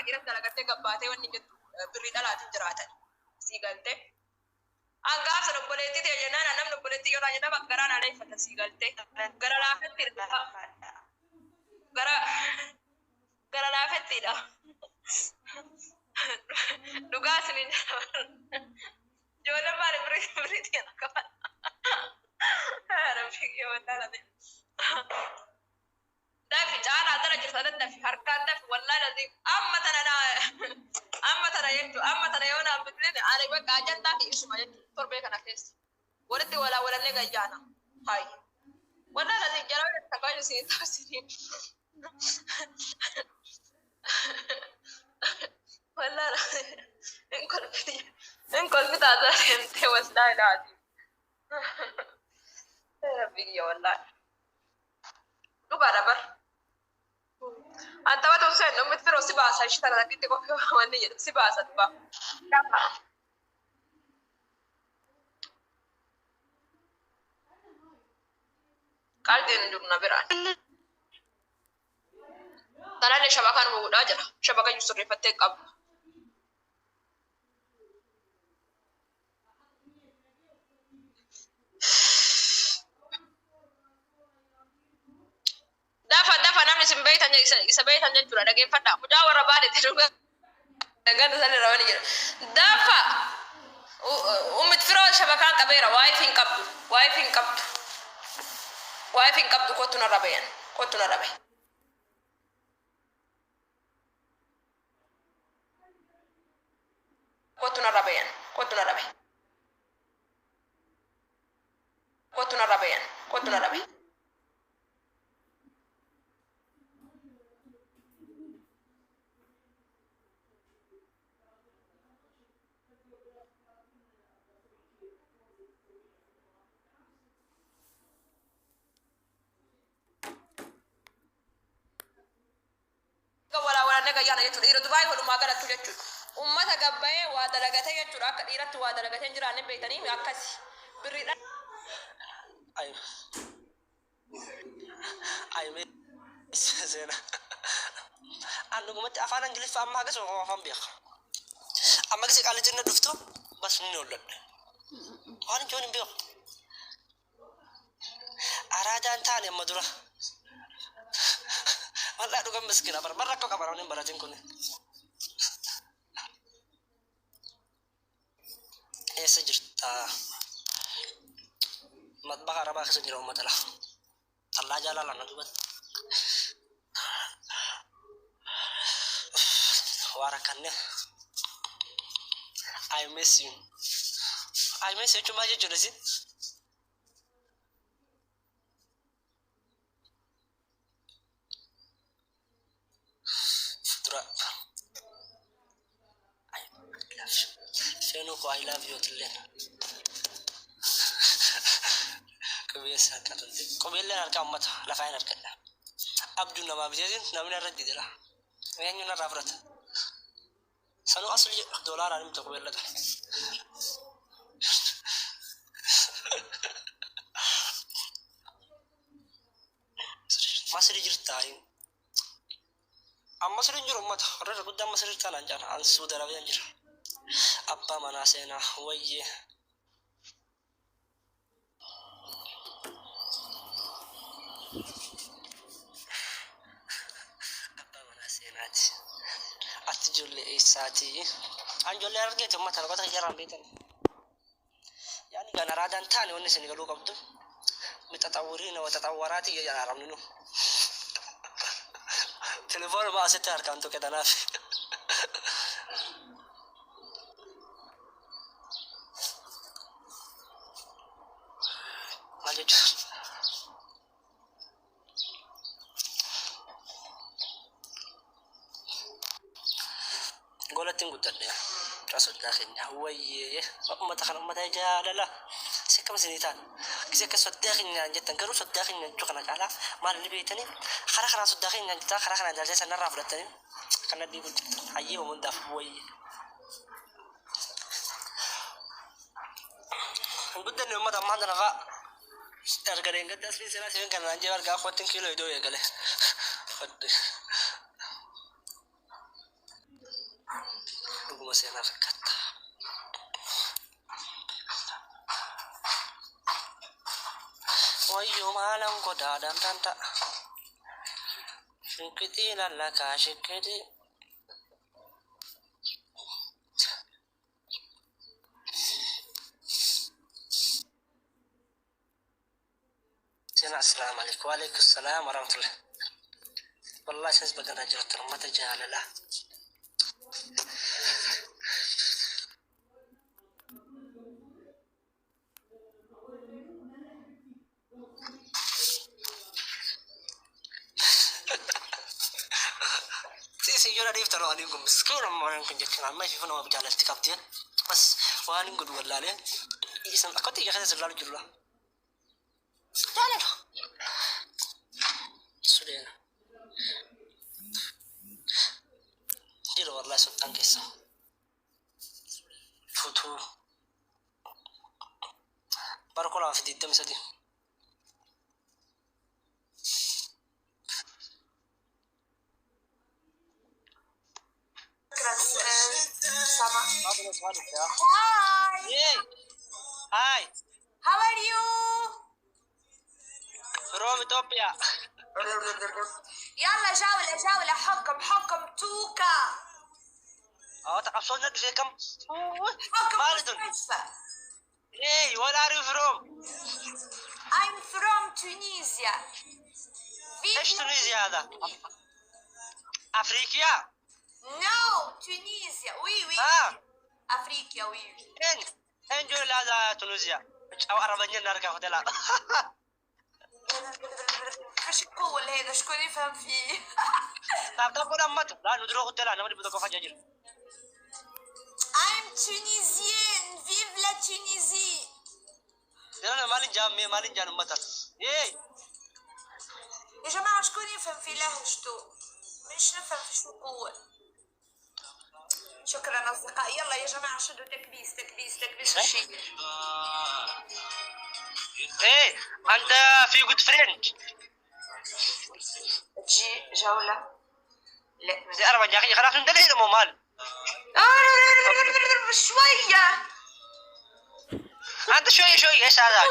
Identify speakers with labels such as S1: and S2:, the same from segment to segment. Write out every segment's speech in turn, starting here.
S1: إيران دلقتي قباتي ونجد بريد على تجراتي سيقلتي أنقاف سنبوليتي تيجينا أنا نبوليتي يونا جنا بقران عليه فتسيقلتي قرا لا فتير قرا لا فتير دوغاس من جولا ماري بريد يا كمان أنا فيك يا ولا دافي أنا درجة سنة دافي هركان دافي والله لذيذ أما ترى يكتو أما ترى يونا بدلني أنا بقى أجن دافي اسمه يكتو تربية كنا كيس ورد ولا نيجا جانا هاي والله لذيذ جرا تقول سين تفسير والله إن كل في هذا أنت وسنا العادي ربي والله لو برابر أنت ما تنسى إنه مثل سباسة اشترى لك تقول وانية سباسة تبا قاعدين نجومنا بران ترى لي شبكة موجودة جرا شبكة يسري فتك أب دافع نامي سبيت أنجي سبيت أنجي جرا لكن فتا مجاورة بعد تروح كان سالي رواني جرا دافع ومتفرو شبكة كبيرة واي فين كبد كوتنا ربيان كوتنا ربي كوتنا ربيان كوتنا ربي كوتنا ربيان كوتنا ربي ولا نجا يانا يجور إيرو دبي هو ما قالت تجور أمة تجبّي وادلقته يجور أك إيرت وادلقته جراني بيتني أكاسي بريد
S2: أي زين أنا قمت أفعل إنجليز فأما هذا سوى فهم بيخ أما كذا قال جنة دفتو بس نقول أنا جوني بيخ أراد أن تاني مدرة والله دوكم مسكين مرة كم كبرانين براتين كوني إيه سجلت مطبخ عربا خسجل أمة الله جل لنا دوبت واركنه I miss you cuma aja jodoh sih Futura I love you Senuko I love you tulen kebiasaan kan kebiasaan arkam mata lafain arkalla abdu nama bijazin namina raddi dela وين ينا رافرت سنو أصل دولار أنا متقبل لده مصر جرتاين أما مصر جرو ما تخرج قدام مصر تانا جان عن سود العربية جر أبا مناسينا ويه أبا مناسينا أتجول إيساتي أنجول أرجع ثم ترى قطع جرام بيتنا يعني كان رادان تاني ونسي نقولوا قبض متطورين وتطورات يا رامنو تليفون ما ستار كانتو كده نافي ما جد قولت تنقد لي راسل داخلنا هو ما تخلى ما تجا لا سكم سنتان كذا كسر داخلنا جدا كرو سد داخلنا جوكنا كلا ما اللي بيتني خرخنا سد داخلنا جدا خرخنا جالس أنا رافلتني كنا بيقول حيي ومن داف هوي قد إنه ما تمان رغا أرجعين قد أسمي سنة سنين كنا نجيب أرجع خوتين كيلو يدوي قاله خد سينا فكت ويو مالن قدا دان تانتا شكتي لك شكتي سينا السلام عليكم وعليكم السلام ورحمة الله والله شنز بقنا جرت ما تجاهل لا سيجونا ديفتر وانيكم مسكين ما نكون جتنا ما في فنوا بجال التكابتين بس واني نقول ولا له اسم أكتر يا خالد زلال جلوا لا لا لا سودين جل والله سلطان كيسا فتو بارك الله في الدم سدي Hi.
S1: How are you?
S2: From Ethiopia.
S1: يلا جولة حكم توكا.
S2: تقصدنا بشيء كم؟
S1: حكم
S2: مالدون.
S1: مستشفى.
S2: Hey, where are you from?
S1: I'm from Tunisia.
S2: إيش تونسيا هذا؟ أفريقيا.
S1: No, Tunisia. Oui. أفريقيا oui.
S2: إن جو هذا تونسيا. أو عربية نركب هذا.
S1: ايش القول هذا شكون يفهم فيه؟
S2: طب تقول أمتى؟ لا ندرو هذا أنا ما نبي نقول حاجة.
S1: I'm Tunisian. Vive la Tunisie.
S2: أنا مالين جام أمتى.
S1: يا جماعة شكون يفهم في لهجته؟ مش نفهم في شو قول. شكرا أصدقائي يلا يا جماعة شدوا تكبيس الشيء.
S2: أنت في good friend.
S1: تجي جولة. لا.
S2: زي أربعة يا أخي خلاص ندلع مو مال.
S1: شوية.
S2: أنت شوية إيش هذا؟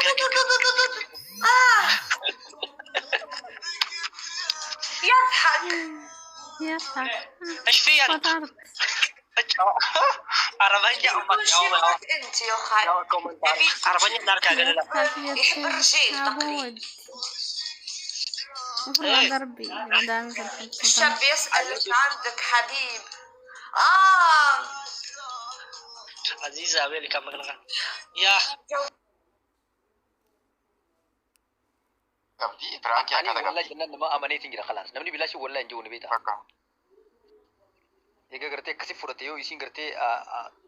S1: يضحك.
S2: إيش في أنت؟ عربية
S1: أنت يا خال.
S2: عربية نركب قال لا.
S1: يحب الرجال تقريبا. الشاب يسأل إيش عندك حبيب.
S2: عزيزة أبي كم مكان يا
S3: قبدي براك يا كذا
S4: والله جنان ما أماني تنجر خلاص نمني بلاش ولا إنجو نبيتا إيجا قرتي كسي فرتيو يسين قرتي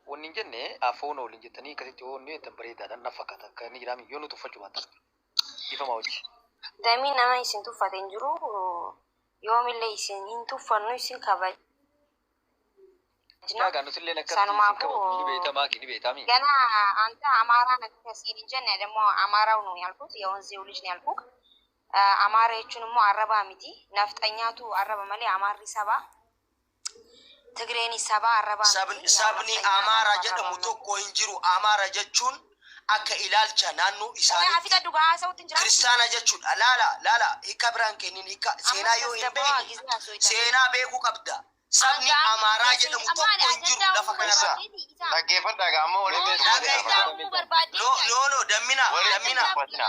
S4: ونجنة أفونو لنجتني كسي تيو نيو تبريد هذا نفقة كني رامي يونو تفجوا ماتا يفهم أوجي
S5: دائما ما يسين تفاتين جرو يوم اللي يسين تفانو يسين كباي
S4: كاغا نسلي نكتي
S5: سانماكو
S4: نبيتا ماكي نبيتا مي
S5: جانا أنت أمارا نكتسين جنة دمو أمارا ونو يالكوت يوم زيوليش نيالكوك أمارا يجنمو عربا ميتي نفط أنياتو عربا مالي أمار رسابا تغريني سابا عربا
S6: sabni amara jedhamu tokko hin jiru amara jechuun akka ilaalcha naannoo isaanii kiristaana jechuudha laala hiika biraan kennin hiika seenaa yoo hin beekne seenaa beekuu qabda sabni amara jedhamu tokko hin jiru lafa kanarra
S3: dhaggeeffadhaa gaammoo waliin
S6: no dammina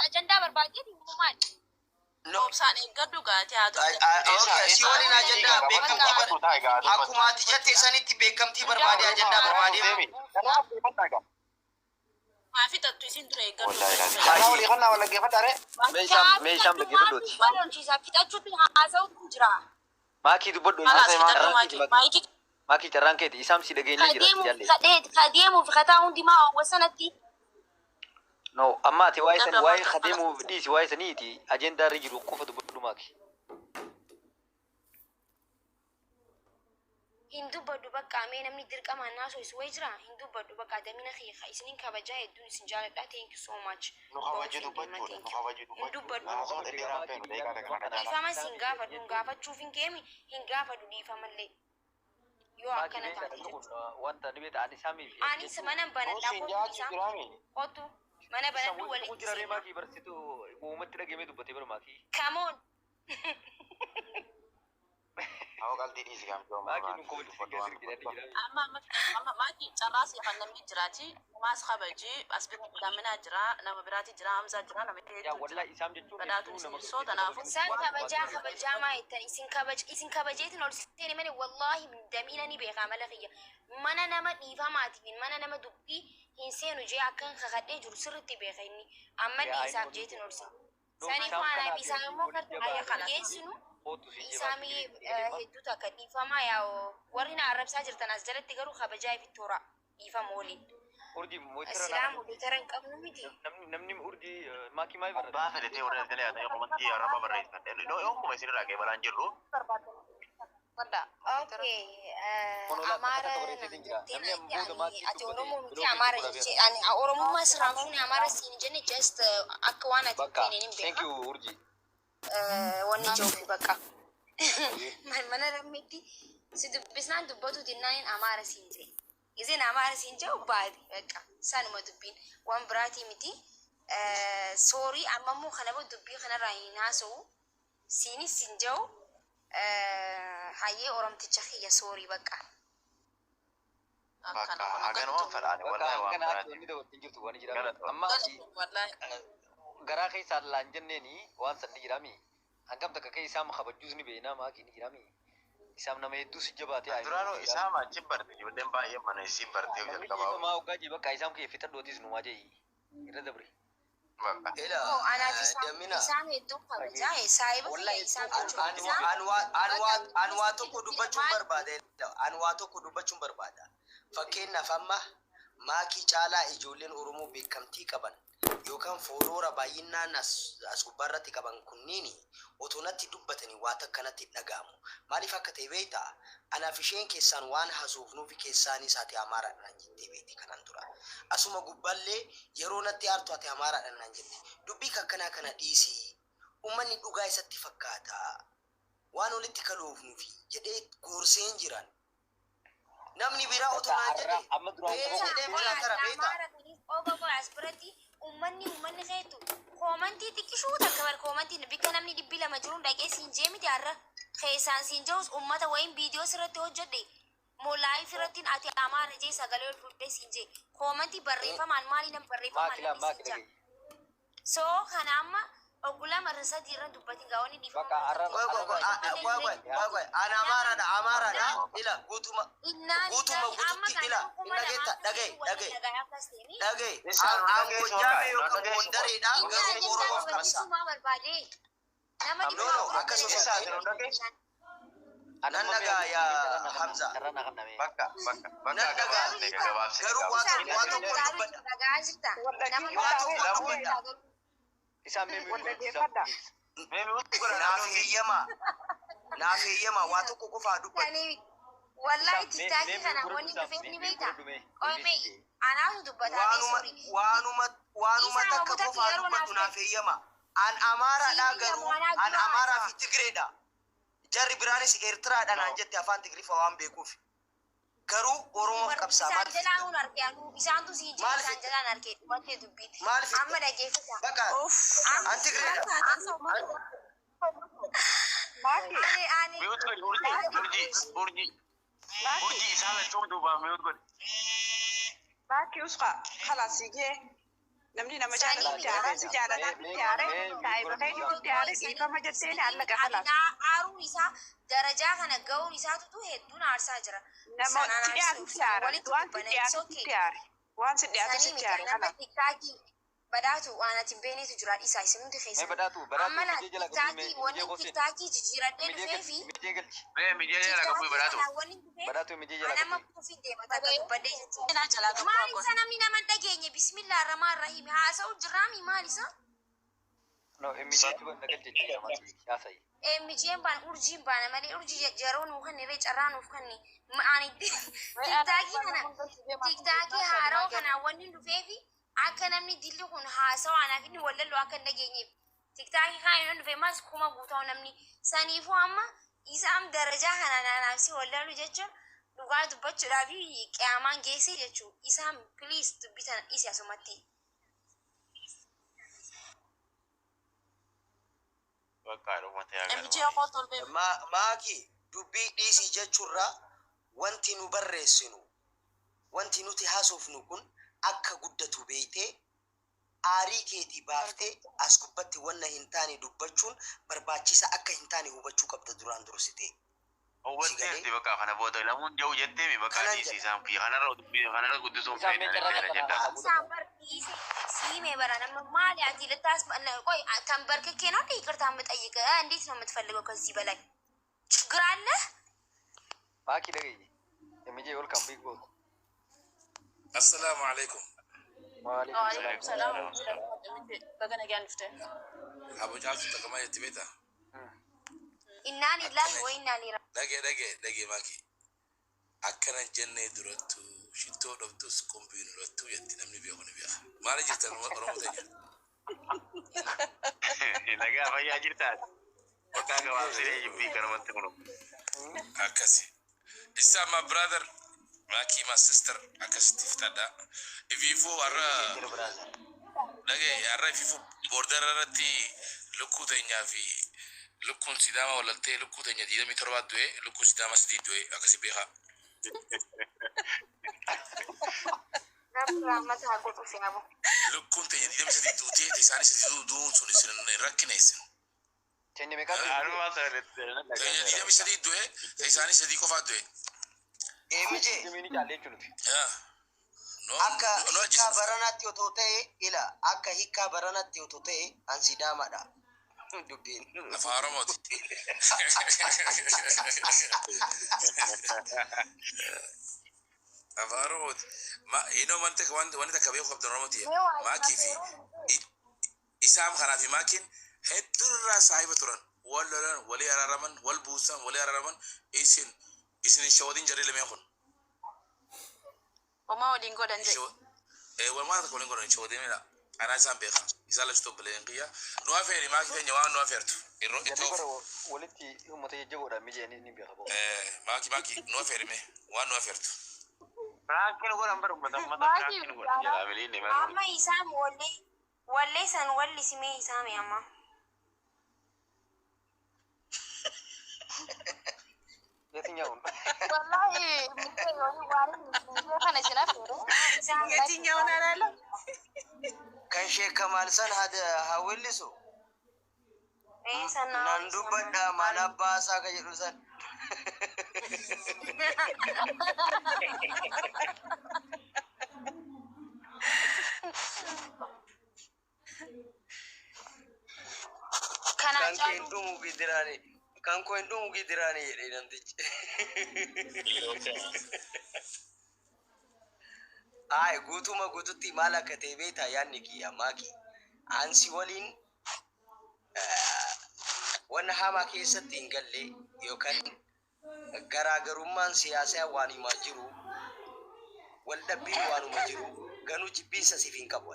S1: Ajanda barbaaddeeti uumamaan. Noobsaan eeggadhu gaatee haa
S6: okay si waliin ajandaa beekamtii akkuma ati jette sanitti beekamtii barbaade ajandaa barbaade
S1: maafi tattu isin dura eeggadhu.
S3: waliin kannaa wal dhaggeeffadhaa ree
S4: meeshaan dhaggeeffadhuuti
S1: Walonchiisaa fixachuutti haasa'utu jira.
S4: maakii dubbadhu maakii carraan keeti isaam si dhageenya jira jalle
S5: kadeemuuf kataa hundimaa wasanatti
S4: no amma ati waa'ee san waa'ee kadeemuuf dhiisi waa'ee saniiti ajendaa irra jiru qofa dubbadhu maaki
S5: hindubadhu bakka amee namni dirqamaan naasoo isu wayi jira hindubadhu bakka damina keeka isinin kabajaa hedduun isin jaaladha thank you so much dhiifama sin gaafadhu hin gaafachuuf hin keemi hin gaafadhu dhiifamallee yoo akkana taate jechuudha.
S4: Wanta ni beekta ani saamii fi
S5: Anis mana banadhaa kootu isaa kootu mana banadhu walitti
S4: jiraree maakii barsiitu uumatti dhageemee dubbatee bara maakii.
S5: Kamoon.
S3: Aku kalti di sini kami
S4: Maakii nu koomatti siggee sirgidhaa jira.
S1: amma maaki carraas kan namni jiraati maas kabaji as bira daamina jira nama biraati jira hamza jira nama
S4: Yaa wallahi isaam jechuun
S1: badhaatu
S4: nama
S1: soo tanaafu
S5: Isaan kabajaa maa jettan isin kabajeetiin ol seene malee wallaahi damiina ni beekaa mala kiyya. Mana nama dhiifamaatiif mana nama dubbii hin seenu jee akkan kakadhee jiru sirriitti beeka inni. Amma ni isaaf jeetiin ol seene. Saniif waanaaf isaan immoo kan geessinu isaamii hedduu takka dhiifamaa yaa warri na arrabsaa jirtan as jalatti garuu kabajaa ifittoora dhiifama waliin.
S4: Urjii mootira
S5: Islaamu dootara hin qabnu miti.
S4: namni urjii maakii maal barate.
S3: Bahasa dia orang tele ada yang komentar ya apa beres kan. Yo kok masih lagi balanjir lu.
S5: Okay, Amara ati Oromoo miti Amara jechuun ani Oromummaa sirraan fuuni Amara siin jenne just akka waan ati
S4: Bakka
S5: hin beeku.
S4: thank you urjii.
S5: Wanni joofi bakka. Mana rammeetti si dubbisnaan dubbatu dinnaan Amara siin jee. Isin Amara siin jee baati bakka sanuma dubbiin waan biraatii miti. Sorry amma immoo kana booda dubbii kanarraa hin haasa'u siinis siin jee. Hayyee Oromticha kiyya soorii bakka.
S3: Maka agan orang fadani wallahi wa fadani.
S4: Inni dabatiin jirtu waan jira. Amma garaa keessaa laan jenneeni waan sanni jirami. Hangam takka kee isaa makabajjuus ni beena maakii ni jirami. Isaaf nama hedduu si jabaatee
S3: Durano isama cibbarte ijoolleen baay'ee mana isii bartee jalqabaa.
S4: Maa hoggaa jee bakka isaam kee fixadhootis numaa jee irra dabre.
S5: Oh, anaaf isaan hedduu kabajaa saayiba kiyya isaan
S6: Anwaa tokko dubbachuun barbaada. Fakkeenyaaf amma maakii caalaa ijoolleen Oromoo beekamtii qaban yookaan fooloora baay'inaan as gubbaarratti qaban kunniin otoo natti dubbatanii waan akkanatti dhaga'amu. Maaliif akka ta'e beektaa? Anaaf isheen keessaan waan haasofnuuf keessaanis ati Amaaraadhaan jettee beekti kanan tura. Asuma gubbaallee yeroo natti aartu ati Amaaraadhaan jette. Dubbii akkanaa kana dhiisii. Uummanni dhugaa isatti fakkaata. Waan walitti kaluufnuuf jedhee gorseen jiran. Namni biraa otoo naan jedhe.
S4: Amma duraan
S5: Uummanni keetu koomantii xiqqishuu takka bar koomantiin bikka namni 200 jiruun dhaqee siin jee miti har'a keessaan siin jeus uummata wayin viidiyoo sirratti hojjedhe moolaayif irratti ati Amaara jee sagalee ol fuudhee siin jee koomantii barreeffamaan maali nam barreeffamaan siin jaa soo kana amma ogula marasa dirra dubbati gaawani dhiifama
S6: Amaaraadha ila guutuma guututti ila dhagee Angojjaame yookaan Gondareedha garuu Oromoof qabsa. Nan dhagaa yaa Hamza.
S3: Bakka gabaasne gabaabsine.
S6: Garuu waa tokko dubbadha.
S4: isaan
S6: Naaf eeyyamaa waa tokko qofaa dubbadha.
S5: Wallahi tiktaakii kana wanni dhufeef ni beektaa? Oomee anaatu dubbataa beeksuri.
S6: Waanuma takka qofaa dubbadhu naaf eeyyamaa. An Amaaraadhaa garuu an Amaaraa fi Tigreedha. Jarri biraanis Eertiraadha naan jette afaan Tigriifaa waan beekuuf. Garuu Oromoof qabsaa maal
S5: isaan jalaan argee isaantu siin jee isaan jalaan argee dhumattee dubbiitti. Amma dhageeffata.
S6: Bakka an Tigreedha.
S3: Urji isaan achuu duubaa mi'uut godhe.
S7: Baakii usqa khalaas igee namni nama jaalatu si jaalata yaare taayiba kee jiru yaare dhiifama jettee allaga khalaas.
S5: Aaruun isaa darajaa kana ga'uun isaatu hedduun aarsaa jira.
S7: Nama dhiyaatu yaare waan dhiyaatu yaare waan si dhiyaatu yaare khalaas.
S5: Badhaatu waan ati beenitu jira isaa isin hundi keessa. Amma na tiktaakii wanni tiktaakii jijjiiradhee dhufee fi.
S3: Mijee jala qabu badhaatu.
S4: badhaatu mijee jala
S5: Nama kufi deema taga dubbadhee jechuudha. Maal isa namni nama dhageenye bismillah rahmaan rahim haasa'u jiraami maal isa?
S4: no mijee ban nagal jechuudha maati yaasai
S5: Mijeen baan urjiin baana malee urjii jaroo nuuf kanni ree carraa nuuf kanni ma'aani tiktaakii haaroo kana wanni dhufee fi. Akka namni dilli kun haasawaa anaaf inni wallallu akka hin dhageenyeef tiktaakii kaan inni dhufe mas kuma guutaa namni saniifuu amma isaan darajaa kana naanaafsi wallallu jechuun dhugaa dubbachuudhaa fi qiyaamaan geessee jechuun isaan piliis dubbitan isi asumatti.
S6: Maaki dubbii dhiisii jechuurra wanti nu barreessinu wanti nuti haasofnu kun akka guddatu beeytee aarii keetii baaftee as gubbatti wanna hin taane dubbachuun barbaachisa akka hin taane hubachuu qabda duraan dursitee.
S3: Wanti bakka kana booda lamuun jiru jettee mi bakka dhiisiisaan fi kanarra guddisuun fedhan jedha.
S5: Isaan barsiise siimee bara nama maali ati ልታስ ቆይ ተንበርክኬ ነው ይቅርታ የምጠይቅህ እንዴት ነው የምትፈልገው ከዚህ በላይ ችግር አለ?
S4: ማኪ ደገይ የሚጄ ዌልካም ቢግ ቦስ
S8: السلام عليكم.
S1: وعليكم السلام. بغنا جان نفته.
S8: أبو جعفر تكما يتبيتا.
S5: إنا لله وإنا إليه راجعون.
S8: دقي ماكي. أكنا جنة درتو شتو دبتو سكومبين درتو يتنامني بيأخوني بيأخ. ما رجعت أنا رمضان.
S3: Nagaa fayyaa jirtaan bakka gabaabsee jibbii kanamatti kunu
S8: akkasi isa my brother maki my sister akkasitti fitadha ifiifuu warra dhagee warra ifiifuu border irratti lukkuu teenyaa fi lukkuun sidaama walattee lukkuu teenya 27 du'e lukkuu sidaama 3 du'e akkasi beekaa lukkuun teenya 23 duutee isaanis du'uun sun isin rakkina isin
S4: Tenne me kaatu.
S8: teenya 23 du'e isaanis 3 qofaa du'e
S6: Emije
S4: Jimini jaalle chunuti.
S6: akka hiikaa baranaatti otoo ta'e ila akka hiikaa baranaatti otoo ta'e ansidaamaadha. Dubbiin.
S8: afaan oromooti afaan oromooti inoo wanti takka beeku qabdan oromooti maakii fi isaam kanaa fi maakiin heddurraa saahiba turan wal lolan walii araaraman wal buusan walii araaraman isin shawadin jarri lameen kun
S1: وما ودين قدن جاي.
S8: wal maata kolin godhan shawadinidha anaa isaan beeka isaan labsitoo bileen qiyya nu afeeri maakii teenya waan nu afeertu irroo itti
S4: Jabbi
S8: oofu
S4: bara walitti uummata jajjaboodhaan mijee ni beeka boo.
S8: maakii nu afeerime waan nu afeertu
S3: Rakkina godhan bara ummata rakkina godhan jedha biliin ni malu.
S5: Amma isaan wallee san walli simee isaame amma.
S4: Yetinyaa'uun.
S1: والله متى يوم وارد أنا شنافه.
S7: የትኛውን አላለም?
S6: Kan Sheek Kamaal san haa weellisu. Nan dubbadha maal abbaa isaa ka jedhu san. Kan keen dhumu gidiraani. Kan keen dhumu gidiraani jedhee namtichi. Ay guutuma guututti maal akka ta'e beektaa yaadni kiyya maaki. Ansi waliin wanna hamaa keessatti hin galle yookaan garaagarummaan siyaasaa waan himaa jiru wal dhabbiin waanuma jiru ganuu jibbiinsa siif hin qabu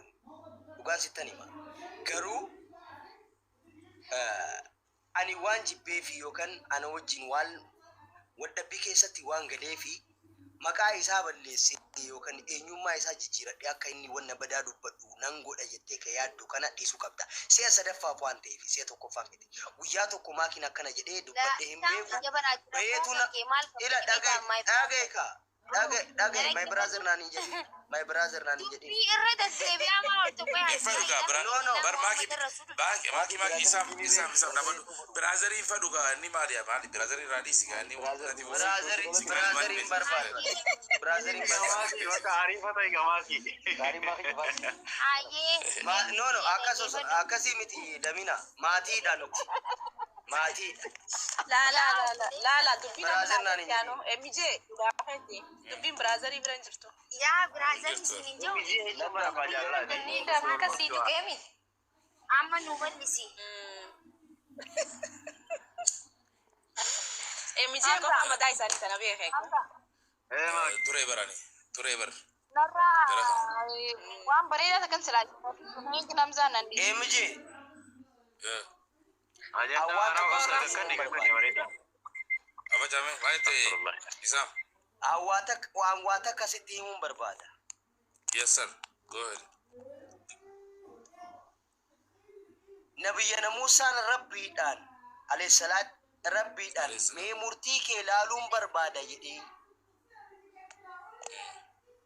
S6: dhugaan sittan hima garuu ani waan jibbeefi yookaan ana wajjin waan wal dhabbii keessatti waan galeefi maqaa isaa balleessee yookaan eenyummaa isaa jijjiiradhee akka inni wanna badaa dubbadhu nan godha jettee ka yaaddu kana dhiisuu qabda. Si'a sadaffaaf waan ta'eef si'a tokkoffaa miti. Guyyaa tokko maakiin akkana jedhee dubbadhee hin beeku. Bayeetu na ila dhagaye ka dhagaye my brother naan hin jedhin my brother naan hin jedhin.
S5: Irra deddeebi'aa maal oltu
S8: faduga bar maki isam nabadu brazeri faduga ni maria mali brazeri radisi ga ni
S6: Brother barbaadu. Brother barbaadu.
S3: Bakka ariifata eegamaki.
S4: Gaarii maaki baasi.
S5: Ayyee.
S6: No akkasii miti damina maatiidha nuti. Maatiidha.
S7: لا دبين
S6: برازر ناني
S7: كانوا MJ دافعتي دبين برازر يبرن جرتو
S5: Yaa biraazan sinin jiru.
S1: Ni dah kasih tu kami.
S5: Amma nu wallisi.
S7: MJ kau sama dai sani sana biar
S8: turebar
S1: Nara, wan berida tekan selagi. Ini kenam zanan di.
S6: MJ
S3: Ajenda orang kan ni kan ni mereka.
S8: apa jamin baite isam
S6: waan waa takka sitti himuun barbaada.
S8: Yes, sir. Go ahead.
S6: Nabiyya Muusaan rabbiidhaan alayhisalaat rabbiidhaan mee murtii kee laaluun barbaada jedhee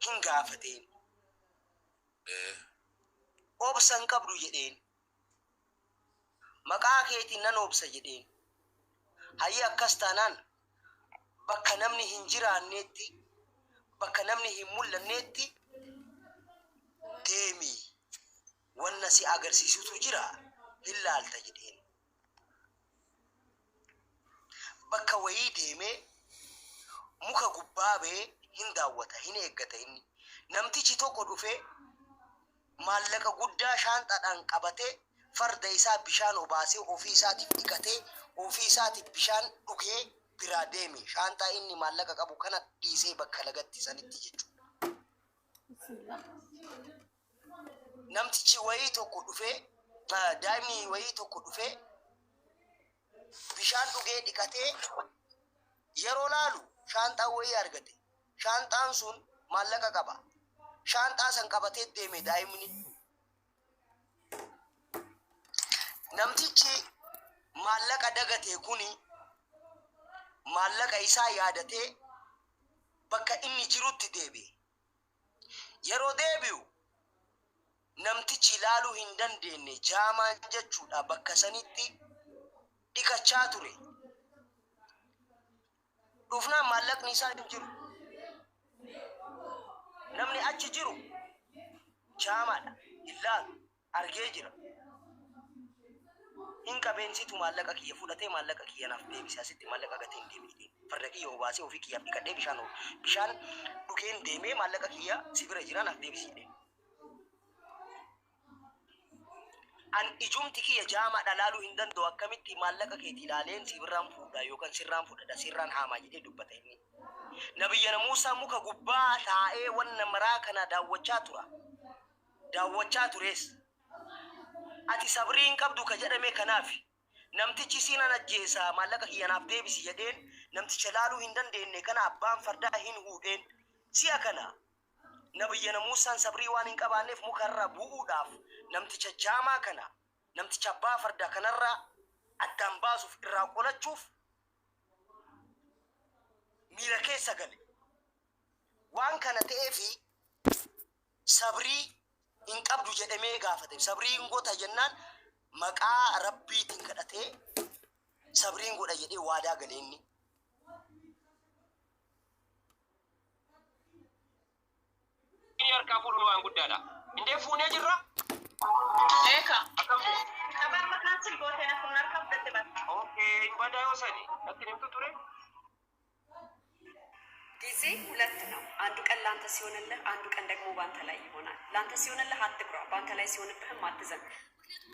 S6: hin gaafateen. Obsan qabdu jedheen. Maqaa keetiin nan obsa jedheen. Hayya akkas taanaan bakka namni hin jiraanneetti bakka namni hin mul'anneetti deemi wanna si agarsiisutu jira hin laalta jedheen. Bakka wayii deemee muka gubbaa ba'ee hin daawwata hin eeggata inni. Namtichi tokko dhufee maallaqa guddaa shaanxaadhaan qabatee farda isaa bishaan obaasee ofii isaatiif dhiqatee ofii isaatiif bishaan dhugee biraa deeme shaanxaa inni maallaqa qabu kana dhiisee bakka lagatti sanitti jechuudha. Namtichi wayii tokko dhufee daa'imni wayii tokko dhufee bishaan dhugee dhiqatee yeroo laalu shaanxaa wayii argate. Shaanxaan sun maallaqa qaba. Shaanxaa san qabatee deeme daa'imni. Namtichi maallaqa dagate kuni maallaqa isaa yaadatee bakka inni jirutti deebi'e. Yeroo deebi'u namtichi ilaaluu hin dandeenye jaamaan jechuudha bakka sanitti dhiqachaa ture. Dhufnaan maallaqni isaa hin jiru. Namni achi jiru jaamaadha ilaalu argee jira. Hin qabeensitu maallaqa kiyya fudhatee maallaqa kiyya naaf deebise asitti maallaqa gateen deebite. Farda kiyya obaasee ofii kiyyaaf dhiqadhee bishaan dhugeen deemee maallaqa kiyya si bira jira naaf deebisiidhe. An ijumti kiyya jaamaadha laaluu hin danda'u akkamitti maallaqa keetii ilaaleen si birraan fuudha yookaan sirraan fudhadha sirraan haamaa jedhee dubbata inni. Nabiyya Muusaa muka gubbaa taa'ee wanna maraa kana daawwachaa tura. Daawwachaa tures. Ati sabriin qabdu ka jedhame kanaaf namtichi siinan ajjeesa maallaqa kiyya naaf deebisi jedheen namticha laaluu hin dandeenye kana abbaan fardaa hin huudheen. Si'a kana Nabiyya Muusaan sabrii waan hin qabaanneef mukarra bu'uudhaaf namticha jaamaa kana namticha abbaa fardaa kanarraa addaan baasuuf irraa qolachuuf miira keessa gale. Waan kana ta'eefi sabrii hin qabdu jedhamee gaafate. Sabriin goota jennaan maqaa rabbiitiin kadhatee sabriin godha jedhee waadaa gale inni.
S9: Ini harkaa fuudhuun waan guddaadha. Indee fuunee jirra?
S1: Eeka.
S7: Kabar makaansin gootee kun harkaa fudhatte bata.
S9: Okay, hin badaa yoo sani. Akki nimtu ture?
S10: ጊዜ ሁለት ነው። አንዱ ቀን ላንተ ሲሆንልህ፣ አንዱ ቀን ደግሞ ባንተ ላይ ይሆናል። ላንተ ሲሆንልህ አትኩራ፣ ባንተ ላይ ሲሆንብህም አትዘን። ምክንያቱም